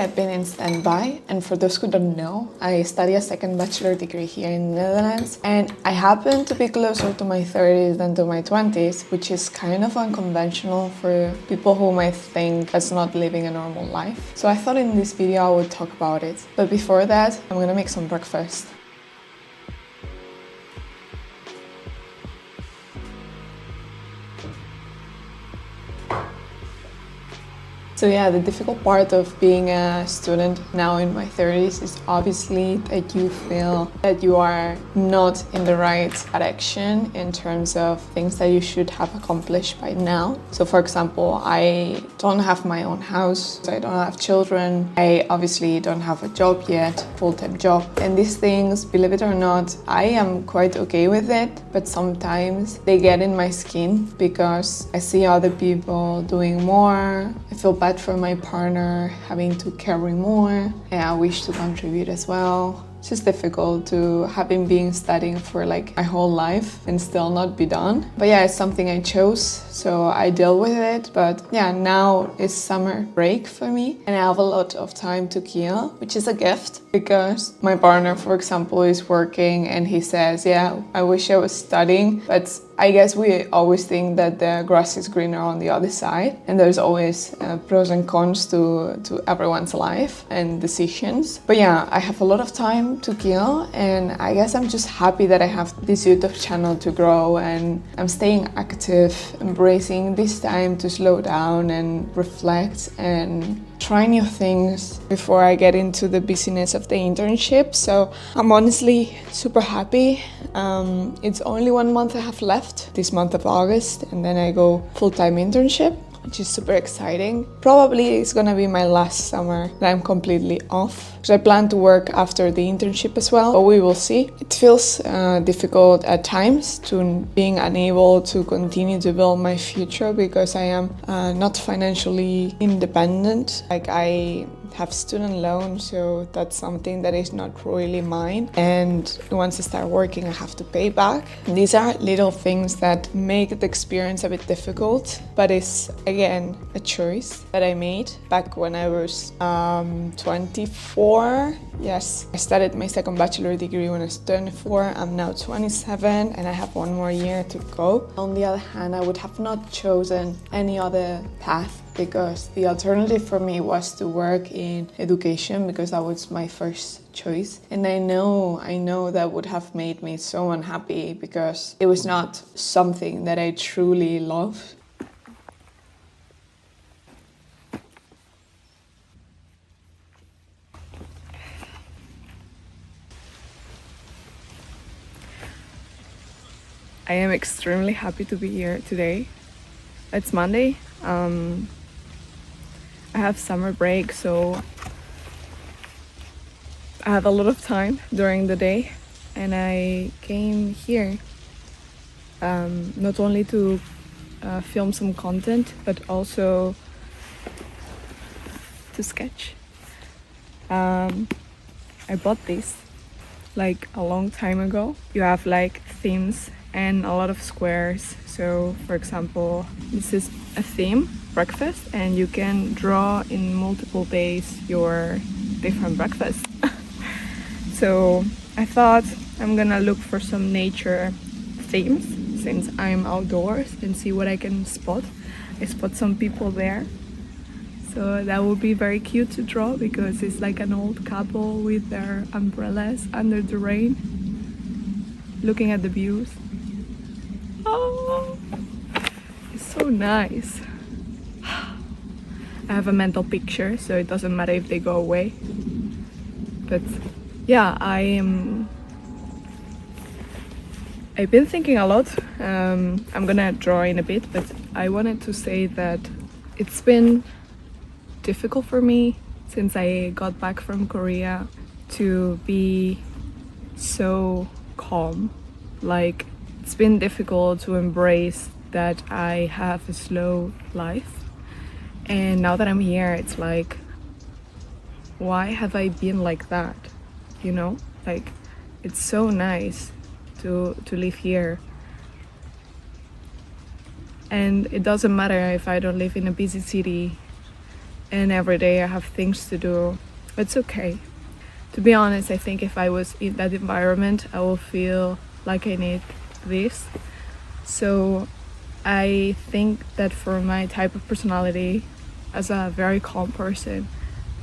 I've been in standby, and for those who don't know, I study a second bachelor degree here in the Netherlands, and I happen to be closer to my 30s than to my 20s, which is kind of unconventional for people who might think that's not living a normal life. So I thought in this video I would talk about it. But before that, I'm gonna make some breakfast. So yeah, the difficult part of being a student now in my 30s is obviously that you feel that you are not in the right direction in terms of things that you should have accomplished by now. So for example, I don't have my own house, I don't have children, I obviously don't have a job yet, full-time job. And these things, believe it or not, I am quite okay with it, but sometimes they get in my skin because I see other people doing more. I feel bad for my partner having to carry more, and I wish to contribute as well. It's just difficult to having been studying for like my whole life and still not be done. But yeah, it's something I chose, so I deal with it. But yeah, now it's summer break for me and I have a lot of time to kill, which is a gift because my partner, for example, is working and he says, yeah, I wish I was studying, but I guess we always think that the grass is greener on the other side, and there's always pros and cons to everyone's life and decisions. But yeah, I have a lot of time to kill, and I guess I'm just happy that I have this YouTube channel to grow, and I'm staying active, embracing this time to slow down and reflect and try new things before I get into the busyness of the internship. So I'm honestly super happy. It's only 1 month I have left, this month of August, and then I go full-time internship, which is super exciting. Probably it's gonna be my last summer that I'm completely off, because I plan to work after the internship as well, but we will see. It feels difficult at times to being unable to continue to build my future because I am not financially independent. Like I have student loan, so that's something that is not really mine, and once I start working I have to pay back. These are little things that make the experience a bit difficult, but it's again a choice that I made back when I was 24. Yes, I started my second bachelor degree when I was 24. I'm now 27 and I have 1 more year to go. On the other hand, I would have not chosen any other path because the alternative for me was to work in education because that was my first choice. And I know that would have made me so unhappy because it was not something that I truly love. I am extremely happy to be here today. It's Monday. I have summer break, so I have a lot of time during the day, and I came here not only to film some content, but also to sketch. I bought this like a long time ago. You have like themes and a lot of squares. So for example, this is a theme, breakfast, and you can draw in multiple days your different breakfasts. So I thought I'm gonna look for some nature themes since I'm outdoors and see what I can spot. I spot some people there. So that would be very cute to draw because it's like an old couple with their umbrellas under the rain, looking at the views. Oh, it's so nice. I have a mental picture, so it doesn't matter if they go away. But yeah, I've been thinking a lot. I'm gonna draw in a bit, but I wanted to say that it's been difficult for me since I got back from Korea to be so calm. Like, it's been difficult to embrace that I have a slow life, and now that I'm here it's like, why have I been like that, you know? Like, it's so nice to live here, and it doesn't matter if I don't live in a busy city. and every day I have things to do. It's okay. To be honest, I think if I was in that environment, I will feel like I need this. So I think that for my type of personality, as a very calm person,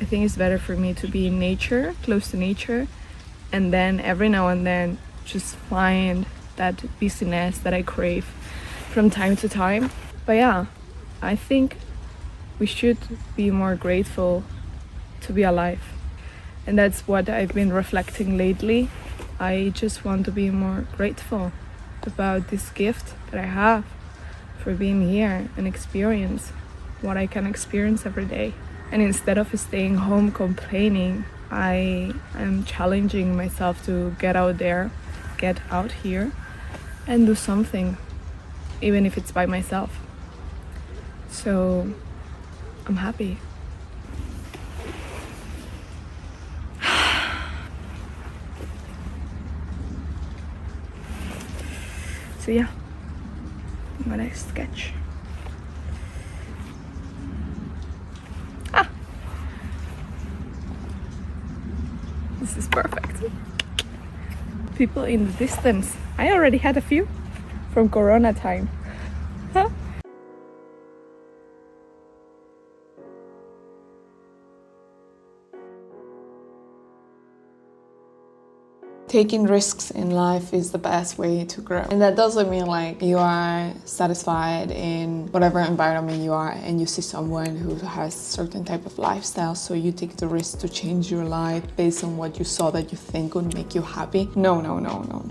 I think it's better for me to be in nature, close to nature, and then every now and then just find that busyness that I crave from time to time. But yeah, I think we should be more grateful to be alive. And that's what I've been reflecting lately. I just want to be more grateful about this gift that I have for being here and experience what I can experience every day. And instead of staying home complaining, I am challenging myself to get out there, get out here, and do something, even if it's by myself. So I'm happy. So yeah, I'm gonna sketch. This is perfect. People in the distance. I already had a few from Corona time. Taking risks in life is the best way to grow. And that doesn't mean like you are satisfied in whatever environment you are and you see someone who has certain type of lifestyle, so you take the risk to change your life based on what you saw that you think would make you happy. No.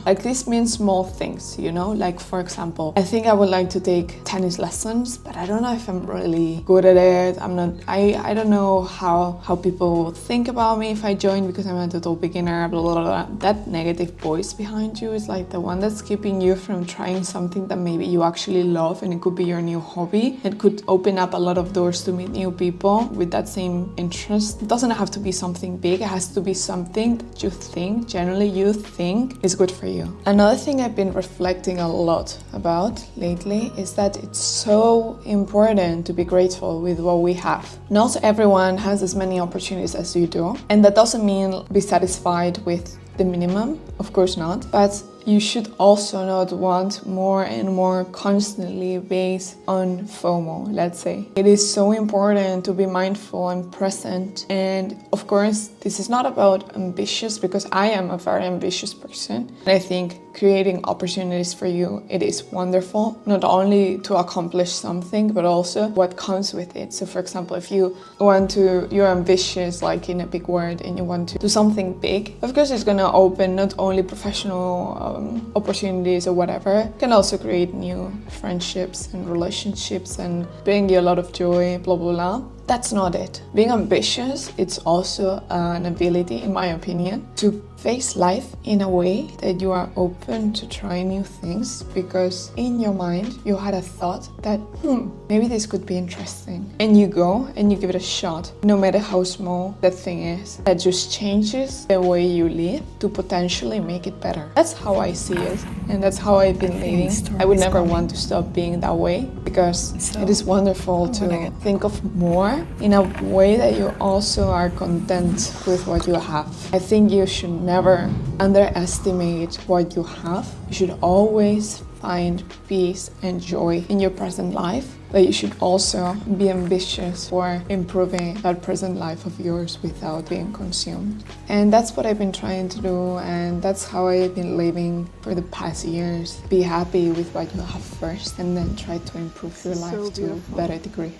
Like this means small things, you know? Like for example, I think I would like to take tennis lessons, but I don't know if I'm really good at it. I don't know how people think about me if I join because I'm a total beginner, blah, blah, blah. That negative voice behind you is like the one that's keeping you from trying something that maybe you actually love, and it could be your new hobby. It could open up a lot of doors to meet new people with that same interest. It doesn't have to be something big, it has to be something that you think, generally you think is good for you. Another thing I've been reflecting a lot about lately is that it's so important to be grateful with what we have. Not everyone has as many opportunities as you do, and that doesn't mean be satisfied with the minimum, of course not, but you should also not want more and more constantly based on FOMO, let's say. It is so important to be mindful and present. And of course, this is not about ambitious, because I am a very ambitious person. And I think creating opportunities for you, it is wonderful, not only to accomplish something, but also what comes with it. So for example, if you're ambitious, like in a big word, and you want to do something big, of course it's gonna open not only professional opportunities or whatever, it can also create new friendships and relationships and bring you a lot of joy, blah, blah, blah. That's not it. Being ambitious, it's also an ability, in my opinion, to face life in a way that you are open to try new things, because in your mind you had a thought that maybe this could be interesting, and you go and you give it a shot, no matter how small that thing is. That just changes the way you live to potentially make it better. That's how I see it, and that's how I've been living. I would never want to stop being that way, because it is wonderful to think of more in a way that you also are content with what you have. I think you should never underestimate what you have. You should always find peace and joy in your present life, but you should also be ambitious for improving that present life of yours without being consumed. And that's what I've been trying to do, and that's how I've been living for the past years. Be happy with what you have first, and then try to improve your life to a better degree.